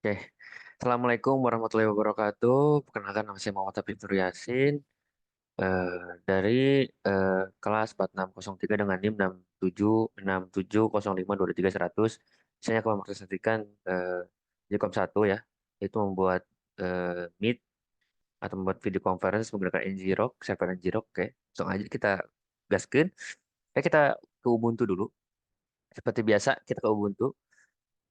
Oke, Assalamualaikum warahmatullahi wabarakatuh. Perkenalkan nama saya Muhammad Hafid Nur Yasin dari kelas 4603 dengan NIM 676705223100. Saya akan mempresentasikan Jilkom 1 ya, yaitu membuat Meet atau membuat video conference menggunakan Ngrok, server Ngrok. Oke, langsung aja kita gaskeun. Kita ke Ubuntu dulu. Seperti biasa, kita ke Ubuntu.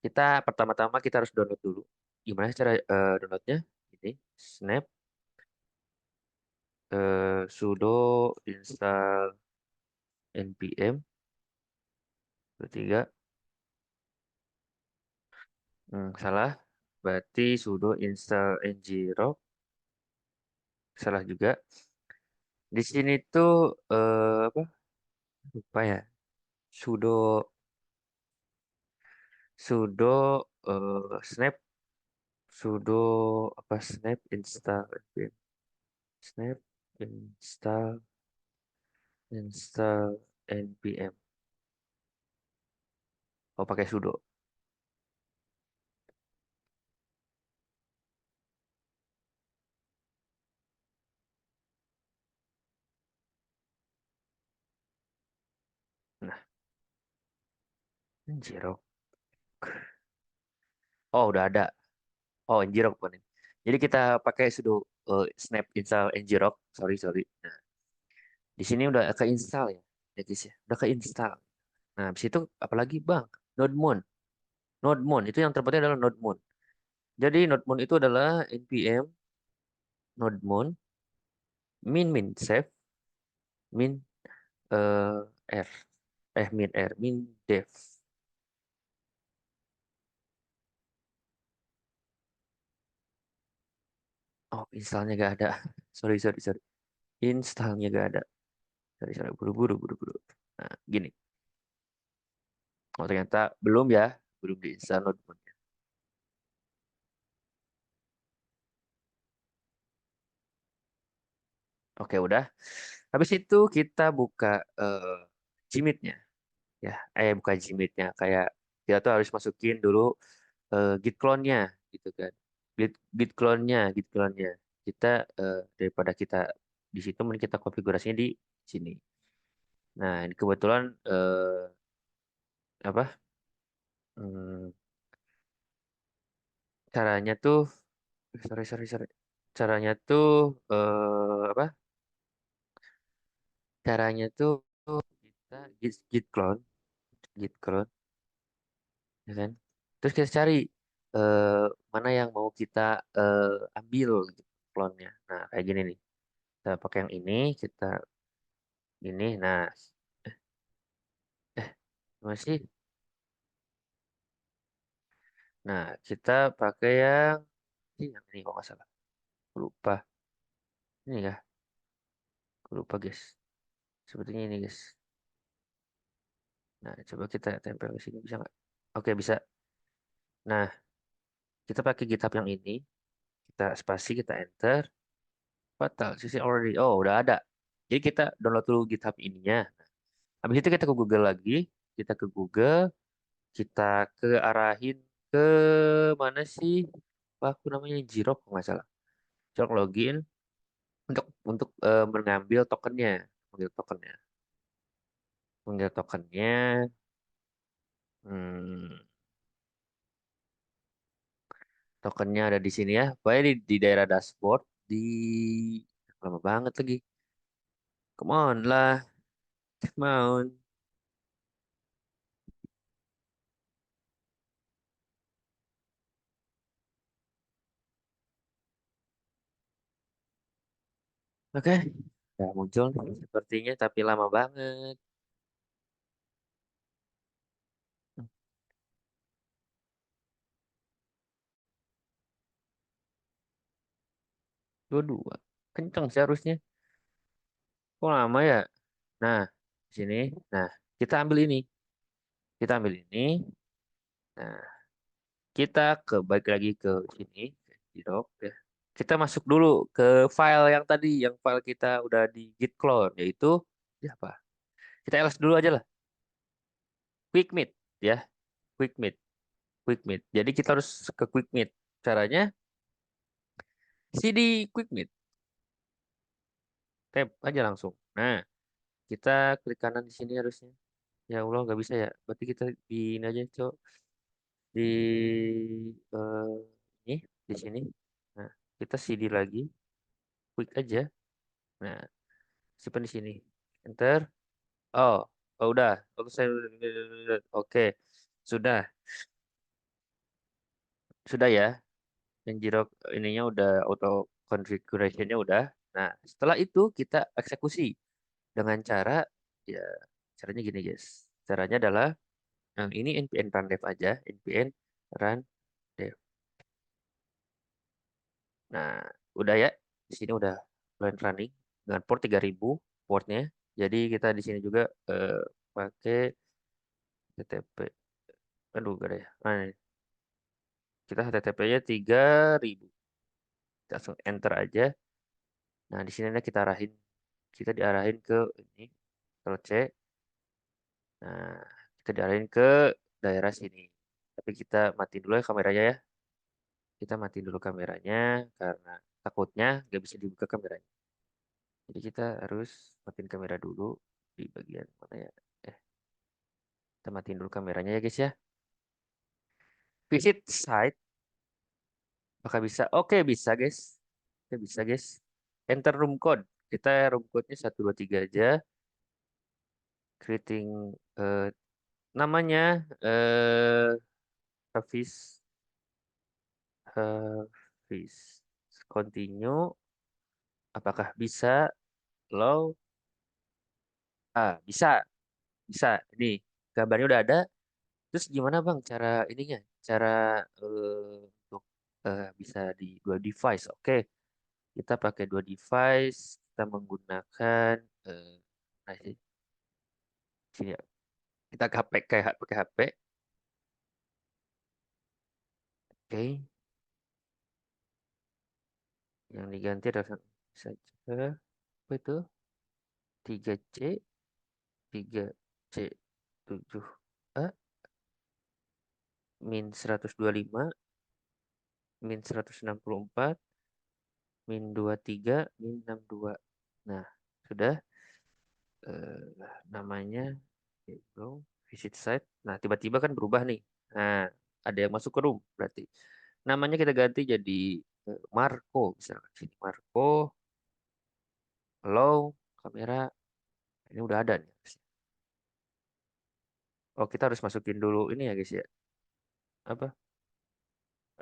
Kita pertama-tama kita harus download dulu. Gimana cara downloadnya? Ini snap sudo install npm ketiga. Salah. Berarti sudo install ngrok. Salah juga. Di sini tuh apa? Lupa ya. Sudo sudo snap sudo apa snap install npm. Snap install npm. Oh, pakai sudo. Nah, ngrok. Oh, udah ada. Oh, ngrok bukan ini. Jadi kita pakai sudo snap install ngrok. Sorry, sorry. Nah, di sini udah keinstall ya, ya guys ya. Udah keinstall. Nah, habis itu apalagi Bang? NodeMoon. NodeMoon itu yang terpenting adalah NodeMoon. Jadi NodeMoon itu adalah npm NodeMoon min save min r min dev. Oh, installnya gak ada. Sorry, sorry, sorry. Installnya gak ada. Sorry, sorry. Buru-buru, buru-buru. Nah, gini. Oh, ternyata belum ya. Belum diinstal NodeMoon. Oke, udah. Habis itu kita buka Gmeet-nya ya. Buka Gmeet-nya kayak kita tuh harus masukin dulu Git clone-nya gitu kan. Git clone-nya. Kita daripada kita di situ mending kita konfigurasinya di sini. Nah, ini kebetulan apa? hmm, caranya tuh sorry sorry sorry. Caranya tuh apa? Caranya tuh kita git clone ya kan. Terus kita cari eh, mana yang mau kita ambil gitu, clone-nya. Nah, kayak gini nih. Kita pakai yang ini, ini. Nah, masih. Nah, kita pakai yang ini kalau nggak salah. Lupa. Ini ya, lupa guys. Sepertinya ini guys. Nah, coba kita tempel ke sini bisa nggak? Oke, bisa. Nah, kita pakai GitHub yang ini. Kita spasi, kita enter. Fatal, sisi already. Oh, udah ada. Jadi kita download dulu GitHub ininya. Habis itu kita ke Google lagi. Kita ke Google. Kita ke arahin ke mana sih? Apa aku namanya Jirok kalau nggak salah. Jirok login untuk mengambil tokennya. Mengambil tokennya. Mengambil tokennya. Hmm, tokennya ada di sini ya. Pokoknya di daerah dashboard. Di lama banget lagi. Come on lah. Come on. Oke. Ya muncul nih sepertinya tapi lama banget. Dua-dua. Kenceng sih harusnya. Kok lama ya? Nah, sini. Nah, kita ambil ini. Kita ambil ini. Nah, kita balik lagi ke sini. Di doc ya. Kita masuk dulu ke file yang tadi. Yang file kita udah di git clone. Yaitu, ya apa? Kita ls dulu aja lah. Quick Meet. Ya. Quick Meet. Quick Meet. Jadi kita harus ke Quick Meet. Caranya CD Quick Meet, tap aja langsung. Nah, kita klik kanan di sini harusnya. Ya Allah, nggak bisa ya. Berarti kita di ini aja, Cok. Di eh, ini, di sini. Nah, kita CD lagi, quick aja. Nah, simpan di sini. Enter. Oh, oh udah. Oh, saya, oke, sudah, sudah ya. Yang Jirok ininya udah auto configuration-nya udah. Nah, setelah itu kita eksekusi dengan cara ya caranya gini, guys. Caranya adalah yang ini npm run dev aja, npm run dev. Nah, udah ya. Di sini udah running dengan port 3000 portnya. Jadi kita di sini juga pakai HTTP. Aduh, gak ada ya. Nah, kita HTTP-nya 3000. Kita langsung enter aja. Nah, di sini kita arahin, kita diarahin ke ini, Ctrl C. Nah, kita diarahin ke daerah sini. Tapi kita matiin dulu ya kameranya ya. Kita matiin dulu kameranya karena takutnya nggak bisa dibuka kameranya. Jadi kita harus matiin kamera dulu di bagian mana ya? Eh, kita matiin dulu kameranya ya guys ya. Visit site, apakah bisa? Oke, bisa guys. Oke, bisa guys. Enter room code. Kita room code-nya 123 aja. Creating namanya service service continue. Apakah bisa? Low? Bisa, bisa. Ini gambarnya udah ada. Terus gimana Bang cara ininya? Cara untuk bisa di dua device. Oke, kita pakai dua device. Kita menggunakan nah, sini ya. Kita ke HP kayak pakai HP. Oke, yang diganti adalah saja apa itu? 3C 3C 7A min 125 min 164 min 23 min 62. Nah, sudah namanya itu visit site. Nah, tiba-tiba kan berubah nih. Nah, ada yang masuk ke room berarti. Namanya kita ganti jadi Marco misalkan sini Marco, hello, kamera. Ini udah ada nih. Oh, kita harus masukin dulu ini ya guys ya. Apa?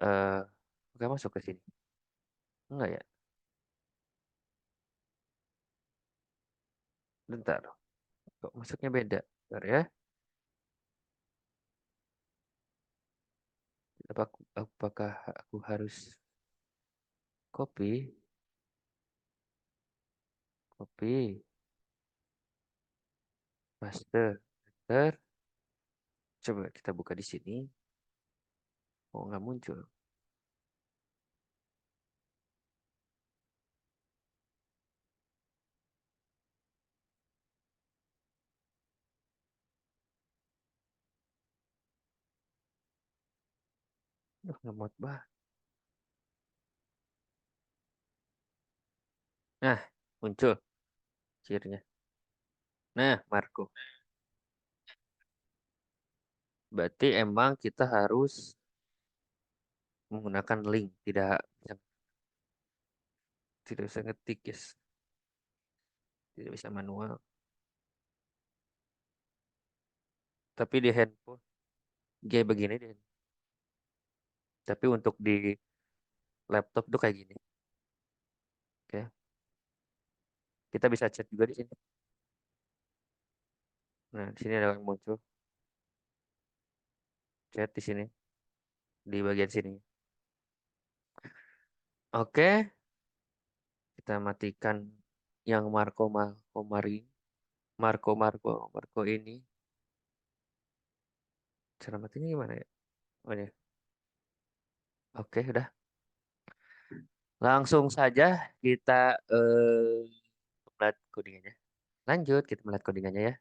Eh, Oke, masuk ke sini. Enggak ya? Bentar. Kok masuknya beda? Bentar ya. Apakah aku harus copy? Copy, paste, enter. Coba kita buka di sini. Oh, nggak muncul. Duh, ngemot banget. Nah, muncul cirinya. Nah, Marco. Berarti emang kita harus menggunakan link, tidak bisa ngetik, guys. Tidak bisa manual. Tapi di handphone kayak begini deh. Tapi untuk di laptop tuh kayak gini. Oke. Kita bisa chat juga di sini. Nah, di sini ada yang muncul chat di sini di bagian sini. Oke, kita matikan yang Marco Mari. Marco ini. Cara matinya gimana ya? Oh ya. Oke, udah. Langsung saja kita melihat codingannya. Lanjut, kita melihat codingannya ya.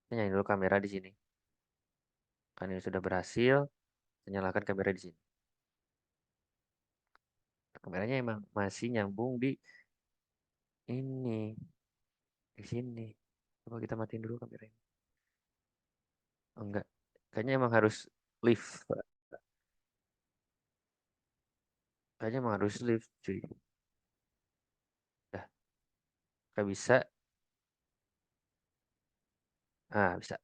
Kita nyalain dulu kamera di sini. Kan ini sudah berhasil. Kita nyalakan kamera di sini. Kameranya emang masih nyambung ini, di sini. Coba kita matiin dulu kameranya. Oh, enggak. Kayaknya emang harus lift. Kayaknya emang harus lift, cuy. Dah, nggak bisa. Ah, bisa.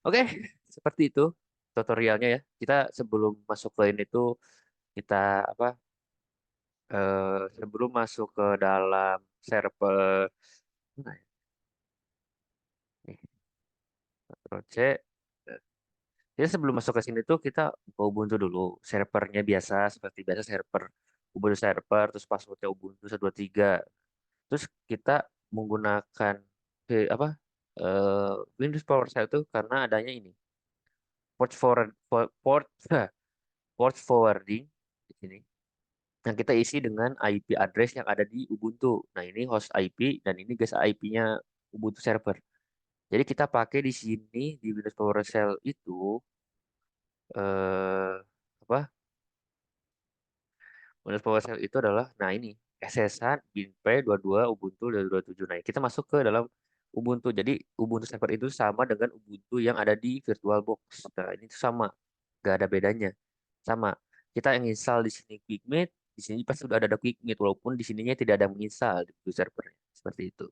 Oke, seperti itu tutorialnya ya. Kita sebelum masuk ke ini tuh kita apa? Sebelum masuk ke dalam server, nah, nih, Ctrl C. Jadi sebelum masuk ke sini tuh kita buka Ubuntu dulu. Servernya biasa, seperti biasa server Ubuntu server, terus passwordnya Ubuntu 123. Terus kita menggunakan apa? Windows PowerShell itu karena adanya ini port forward port port forwarding di sini yang kita isi dengan IP address yang ada di Ubuntu. Nah, ini host IP dan ini guys IP-nya Ubuntu server. Jadi kita pakai di sini di Windows PowerShell itu eh apa? Windows PowerShell itu adalah nah ini SSH binp 22 Ubuntu 227. Nah, kita masuk ke dalam Ubuntu. Jadi Ubuntu server itu sama dengan Ubuntu yang ada di VirtualBox. Nah, ini tuh sama, nggak ada bedanya. Sama. Kita yang install di sini QuickMate, di sini pasti sudah ada QuickMate walaupun di sininya tidak ada menginstal di Ubuntu servernya. Seperti itu.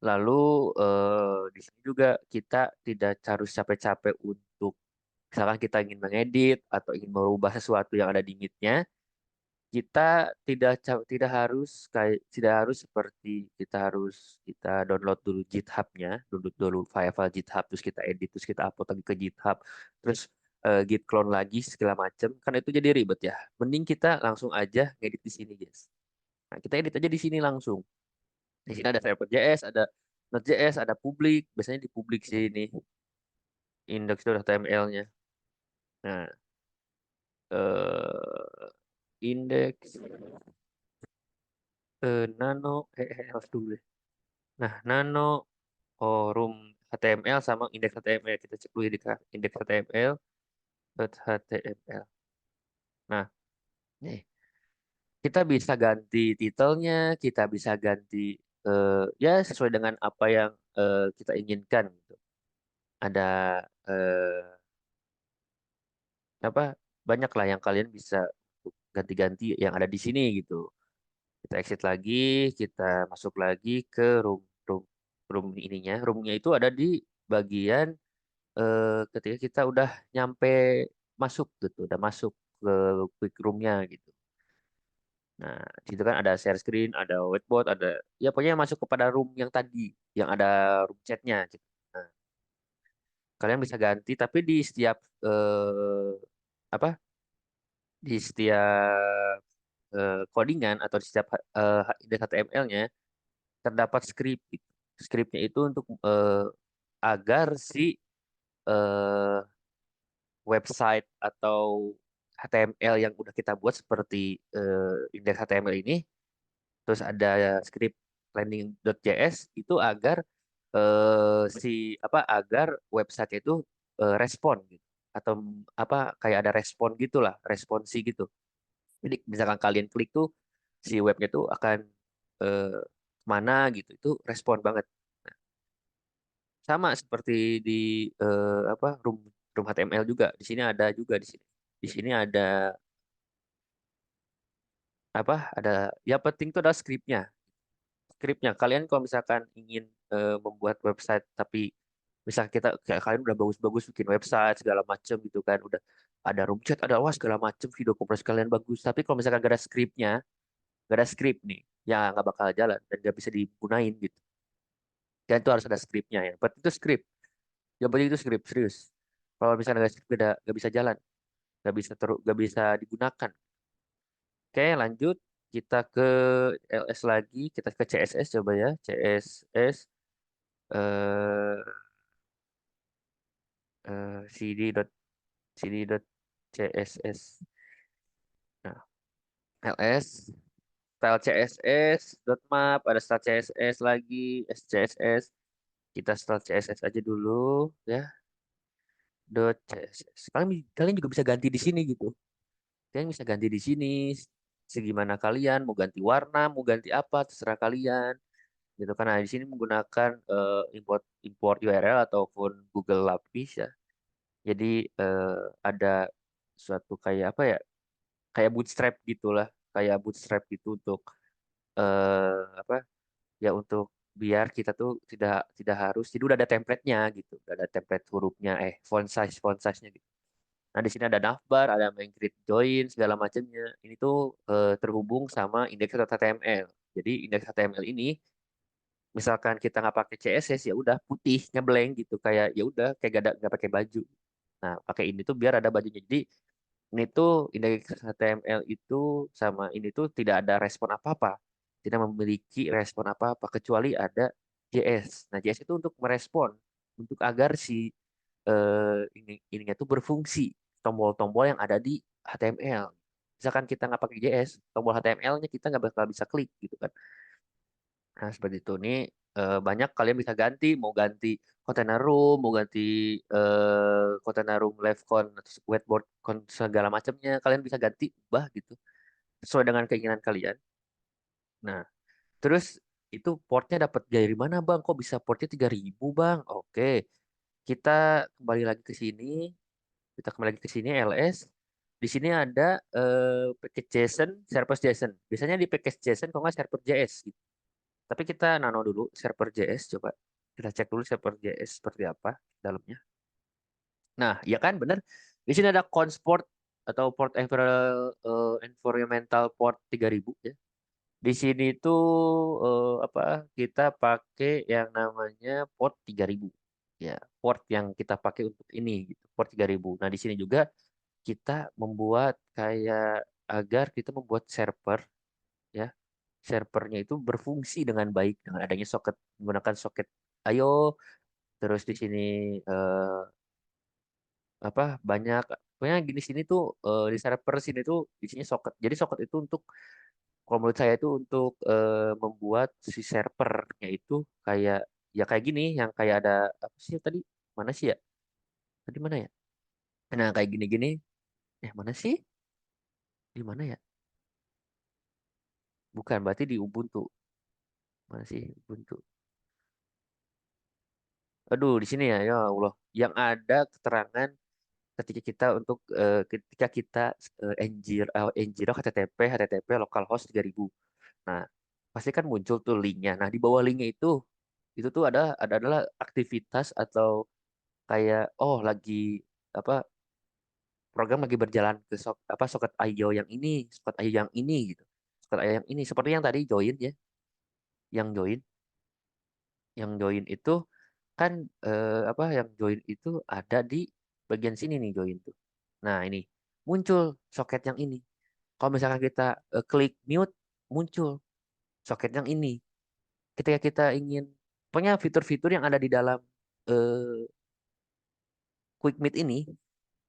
Lalu di sini juga kita tidak harus capek-capek untuk misalkan kita ingin mengedit atau ingin merubah sesuatu yang ada di Meet-nya, kita tidak harus kayak tidak harus seperti kita download dulu GitHub-nya, download dulu file-file GitHub, terus kita edit, terus kita upload lagi ke GitHub, terus git clone lagi segala macam, kan itu jadi ribet ya. Mending kita langsung aja ngedit di sini, guys. Nah, kita edit aja di sini langsung. Di sini ada server.js, ada Node.js, ada publik, biasanya di publik sini index.html-nya. Nah, indeks nano harus dulu deh. Nah, nano room HTML sama indeks HTML. Kita cek dulu di indeks HTML, .html. Nah, nih kita bisa ganti titelnya, kita bisa ganti ya sesuai dengan apa yang kita inginkan gitu. Ada eh, apa banyak lah yang kalian bisa ganti-ganti yang ada di sini gitu. Kita exit lagi, kita masuk lagi ke room room ininya. Roomnya itu ada di bagian ketika kita udah nyampe masuk gitu, udah masuk ke quick roomnya gitu. Nah, di situ kan ada share screen, ada whiteboard, ada ya pokoknya masuk kepada room yang tadi, yang ada room chatnya gitu. Nah, kalian bisa ganti, tapi di setiap apa? Di setiap codingan atau di setiap index HTML-nya terdapat script gitu. Scriptnya itu untuk agar si eh, website atau HTML yang udah kita buat seperti indeks HTML ini, terus ada script landing.js itu agar si apa agar website itu respon gitu atau apa kayak ada respon gitulah, responsi gitu. Jadi misalkan kalian klik tuh si webnya tuh akan eh, mana gitu, itu respon banget. Sama seperti di apa room HTML juga. Di sini ada juga di sini. Di sini ada apa? Ada ya penting itu adalah scriptnya. Scriptnya. Kalian kalau misalkan ingin membuat website tapi misal kita kayak kalian udah bagus-bagus bikin website segala macam gitu kan, udah ada room chat, ada wah segala macam video kompresi kalian bagus. Tapi kalau misalkan gak ada scriptnya, gak ada script nih, ya nggak bakal jalan dan gak bisa digunain gitu. Dan itu harus ada scriptnya ya. Penting itu script. Yang penting itu script serius. Kalau misalnya nggak script gak bisa jalan. Nggak bisa digunakan. Oke, lanjut kita ke LS lagi, kita ke CSS coba ya, CSS eh cd.css. Nah, ls style CSS dot map, ada style CSS lagi, SCSS. Kita style CSS aja dulu ya, dot CSS. Kalian kalian juga bisa ganti di sini gitu. Kalian bisa ganti di sini. segimana kalian mau ganti warna, mau ganti apa, terserah kalian gitu kan. Nah, di sini menggunakan import import URL ataupun Google Lapis ya. Jadi ada suatu kayak apa ya? Kayak bootstrap gitulah, kayak bootstrap gitu untuk apa? Ya untuk biar kita tuh tidak tidak harus, jadi udah ada template-nya gitu. Udah ada template hurufnya, font size-nya gitu. Nah, di sini ada navbar, ada main grid join segala macamnya. Ini tuh terhubung sama index.html. Jadi index.html ini misalkan kita nggak pakai CSS, ya udah putih ngeblank gitu, kayak ya udah kayak gak ada, nggak pakai baju. Nah, pakai ini tuh biar ada bajunya. Jadi ini tuh indeks HTML itu sama ini tuh tidak ada respon apa-apa, tidak memiliki respon apa-apa kecuali ada JS. Nah, JS itu untuk merespon, untuk agar si ininya tuh berfungsi, tombol-tombol yang ada di HTML. Misalkan kita nggak pakai JS, tombol HTML-nya kita nggak bakal bisa klik gitu kan. Nah, seperti itu. Ini banyak kalian bisa ganti, mau ganti container room, mau ganti container room live con, atau whiteboard con segala macamnya, kalian bisa ganti, ubah gitu, sesuai dengan keinginan kalian. Nah, terus itu portnya dapat dari mana, Bang? Kok bisa portnya 3.000 Bang? Oke, kita kembali lagi ke sini, LS. Di sini ada package JSON, server JSON. Biasanya di package JSON kalau nggak server JS. Tapi kita nano dulu server JS, coba kita cek dulu server JS seperti apa dalamnya. Nah, ya kan bener. Di sini ada consport atau environmental port 3.000 ya. Di sini tuh apa, kita pakai yang namanya port 3.000 ya, port yang kita pakai untuk ini gitu, port 3.000. Nah, di sini juga kita membuat kayak agar kita membuat server ya, servernya itu berfungsi dengan baik dengan adanya soket, menggunakan soket IO. Terus di sini eh, apa, banyak pokoknya gini, sini tuh di server sini tuh isinya soket. Jadi soket itu untuk, kalau menurut saya itu untuk membuat si servernya itu kayak, ya kayak gini, yang kayak ada apa sih tadi, mana sih ya, tadi mana ya, nah kayak gini-gini, mana sih, di mana ya, bukan, berarti di Ubuntu, mana sih Ubuntu, aduh di sini ya, ya Allah, yang ada keterangan ketika kita untuk ketika kita Nginx HTTP localhost 3.000. Nah, pasti kan muncul tuh linknya. Nah, di bawah linknya itu tuh ada adalah aktivitas atau kayak, oh lagi apa, program lagi berjalan ke apa, soket IO yang ini, soket IO yang ini gitu. Soket IO yang ini seperti yang tadi join ya, yang join, itu kan apa, yang join itu ada di bagian sini nih, join tuh. Nah, ini muncul soket yang ini. Kalau misalkan kita klik mute, muncul soket yang ini. Ketika kita ingin, pokoknya fitur-fitur yang ada di dalam Quick Meet ini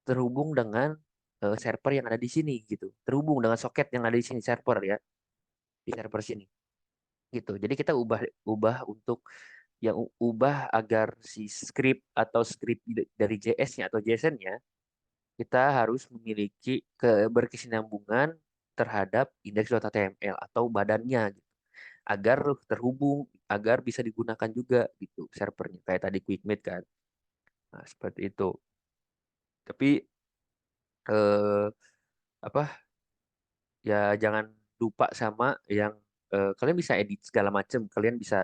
terhubung dengan server yang ada di sini gitu. Terhubung dengan soket yang ada di sini, server ya, di server sini gitu. Jadi kita ubah ubah untuk yang ubah agar si script atau script dari JS-nya atau JSON-nya, kita harus memiliki berkesinambungan terhadap index.html atau badannya gitu, agar terhubung, agar bisa digunakan juga gitu servernya kayak tadi QuickMate kan. Nah, seperti itu. Tapi eh, apa ya, jangan lupa sama yang kalian bisa edit segala macam, kalian bisa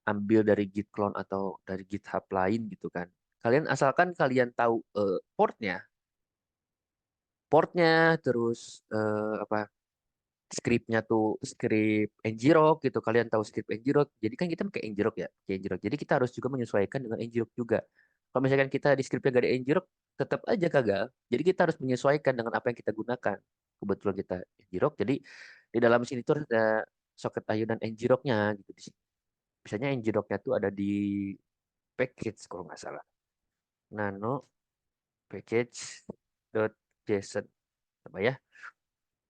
ambil dari Git clone atau dari GitHub lain gitu kan. Kalian asalkan kalian tahu portnya, terus apa, skripnya tuh script Ngrok gitu. Kalian tahu script Ngrok. Jadi kan kita pakai Ngrok ya, pakai Ngrok. Jadi kita harus juga menyesuaikan dengan Ngrok juga. Kalau misalkan kita di scriptnya gak ada Ngrok, tetap aja kagak. Jadi kita harus menyesuaikan dengan apa yang kita gunakan. Kebetulan kita Ngrok, jadi di dalam sini tuh ada soket IO dan Ngroknya gitu di sini. Biasanya Ngroknya tuh ada di package kalau nggak salah. Nano package.json apa ya?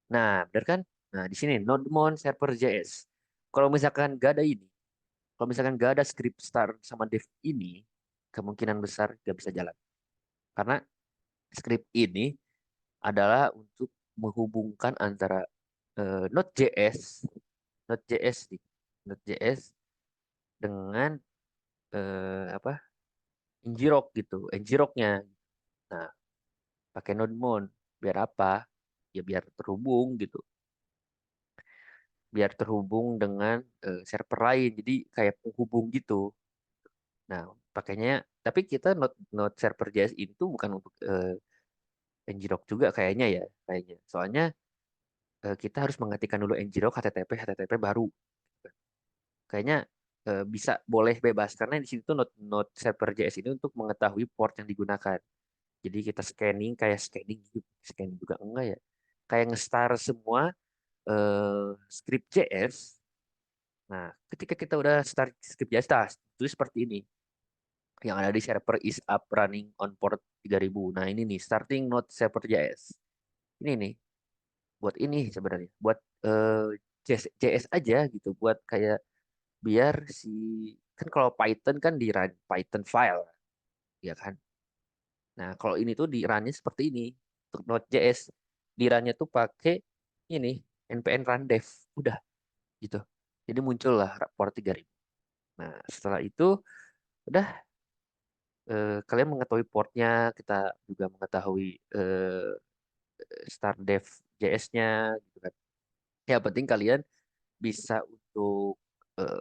Nah, benar kan? Nah, di sini nodemon server JS. Kalau misalkan gak ada ini, kalau misalkan gak ada script start sama dev ini, kemungkinan besar gak bisa jalan. Karena script ini adalah untuk menghubungkan antara Node.js, Node.js nih, Node.js dengan apa? Nginjrok gitu, Nginjroknya. Nah, pakai NodeMon biar apa? Ya biar terhubung gitu, biar terhubung dengan server lain. Jadi kayak penghubung gitu. Nah, pakainya tapi kita Node server JS itu bukan untuk Nginjrok juga kayaknya ya, kayaknya. Soalnya kita harus mengetikkan dulu Nginjrok HTTP baru. Kayaknya bisa boleh bebas karena di situ tuh Node server JS ini untuk mengetahui port yang digunakan. Jadi kita scanning kayak scanning gitu. Scanning juga enggak ya. Kayak nge-star semua script JS. Nah, ketika kita udah start script JS, nah, itu seperti ini. Yang ada di server is up running on port 3000. Nah, ini nih starting node server JS. Ini nih buat ini sebenarnya, buat JS aja gitu, buat kayak biar si kan kalau Python kan di run Python file, ya kan. Nah, kalau ini tuh di runnya seperti ini untuk Node.js. Di runnya tuh pakai ini npm run dev. Udah gitu. Jadi muncullah port 3000. Nah, setelah itu udah kalian mengetahui portnya, kita juga mengetahui start dev JS-nya gitu kan. Ya penting kalian bisa untuk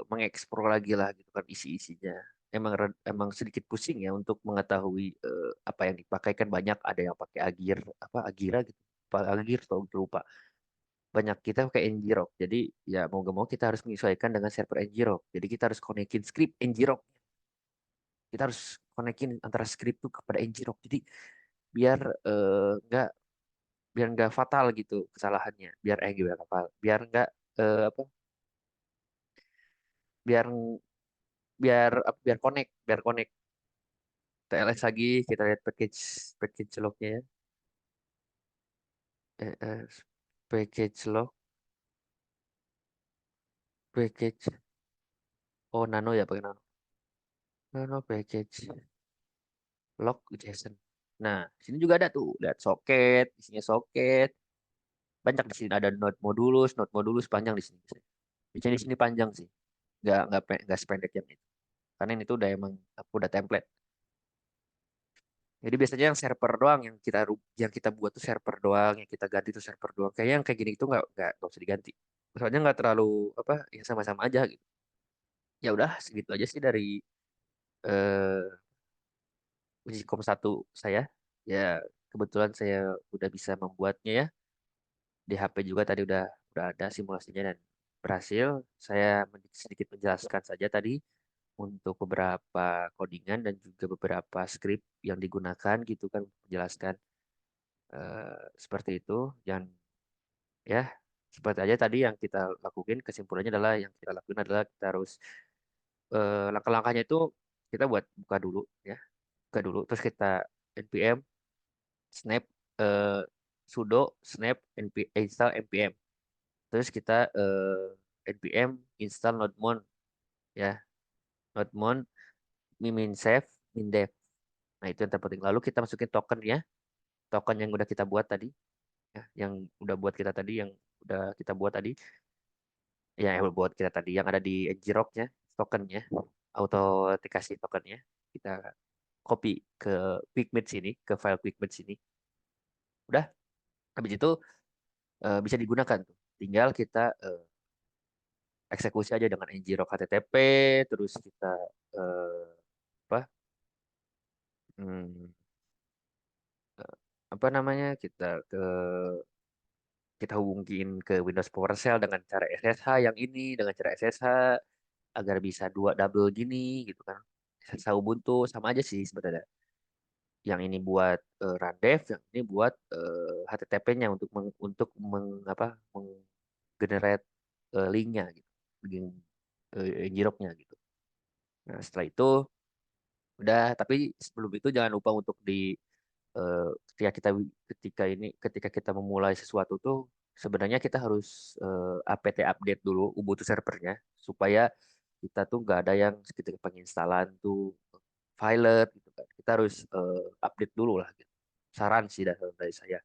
mengeksplor lagi lah gitu kan isi-isinya. Emang sedikit pusing ya untuk mengetahui apa yang dipakai kan banyak ada yang pakai Agir apa Agira gitu. Pak Agir atau lupa. Banyak kita pakai Ngrok. Jadi ya mau gak mau kita harus menyesuaikan dengan server Ngrok. Jadi kita harus konekin script Ngrok. Kita harus konekin antara script tuh kepada Ngrok. Jadi biar nggak biar nggak fatal gitu kesalahannya. Biar apa? Apa? Biar biar connect TLS lagi kita lihat package package lognya ya. Package log package oh nano ya pakai nano nano package log JSON. Nah sini juga ada tuh lihat soket isinya soket banyak di sini ada node modulus panjang di sini biasanya di sini panjang sih nggak sependek yang itu karena ini tuh udah emang aku udah template. Jadi biasanya yang server doang yang kita buat tuh server doang, yang kita ganti tuh server doang. Kayaknya yang kayak gini itu nggak usah diganti. Soalnya nggak terlalu apa ya sama-sama aja gitu. Ya udah segitu aja sih dari eh uji kom satu saya. Ya kebetulan saya udah bisa membuatnya ya. Di HP juga tadi udah ada simulasinya dan berhasil. Saya sedikit menjelaskan saja tadi untuk beberapa codingan dan juga beberapa script yang digunakan gitu kan untuk menjelaskan seperti itu. Dan ya, seperti aja tadi yang kita lakukan, kesimpulannya adalah yang kita lakukan adalah kita harus langkah-langkahnya itu kita buat buka dulu ya, buka dulu, terus kita npm snap eh, sudo snap install npm, terus kita npm install nodemon ya, nodemon min save min dev. Nah itu yang terpenting. Lalu kita masukin token ya, token yang udah kita buat tadi, ya, yang udah buat kita tadi, yang udah kita buat tadi. Ya yang buat kita tadi yang ada di Ngrok-nya tokennya autentikasi tokennya kita copy ke Quickbit sini ke file Quickbit sini udah habis itu bisa digunakan tuh tinggal kita eksekusi aja dengan Ngrok HTTP terus kita eh, apa hmm, eh, apa namanya kita hubungin ke Windows PowerShell dengan cara SSH yang ini dengan cara SSH agar bisa dua double gini gitu kan SSH Ubuntu sama aja sih sebenarnya. Yang ini buat rundev, yang ini buat HTTP-nya apa menggenerate linknya gitu, bikin Ngrok-nya gitu. Nah setelah itu udah, tapi sebelum itu jangan lupa untuk eh, ketika kita ketika kita memulai sesuatu tuh sebenarnya kita harus apt update dulu Ubuntu servernya supaya kita tuh nggak ada yang ketika penginstalan tuh filet gitu kan. Kita harus update dulu lah gitu. Saran sih dari saya.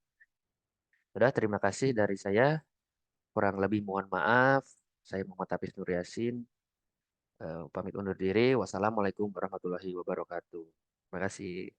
Udah, terima kasih dari saya. Kurang lebih mohon maaf. Saya Muhammad Hafiz Nur Yasin. Pamit undur diri. Wassalamualaikum warahmatullahi wabarakatuh. Terima kasih.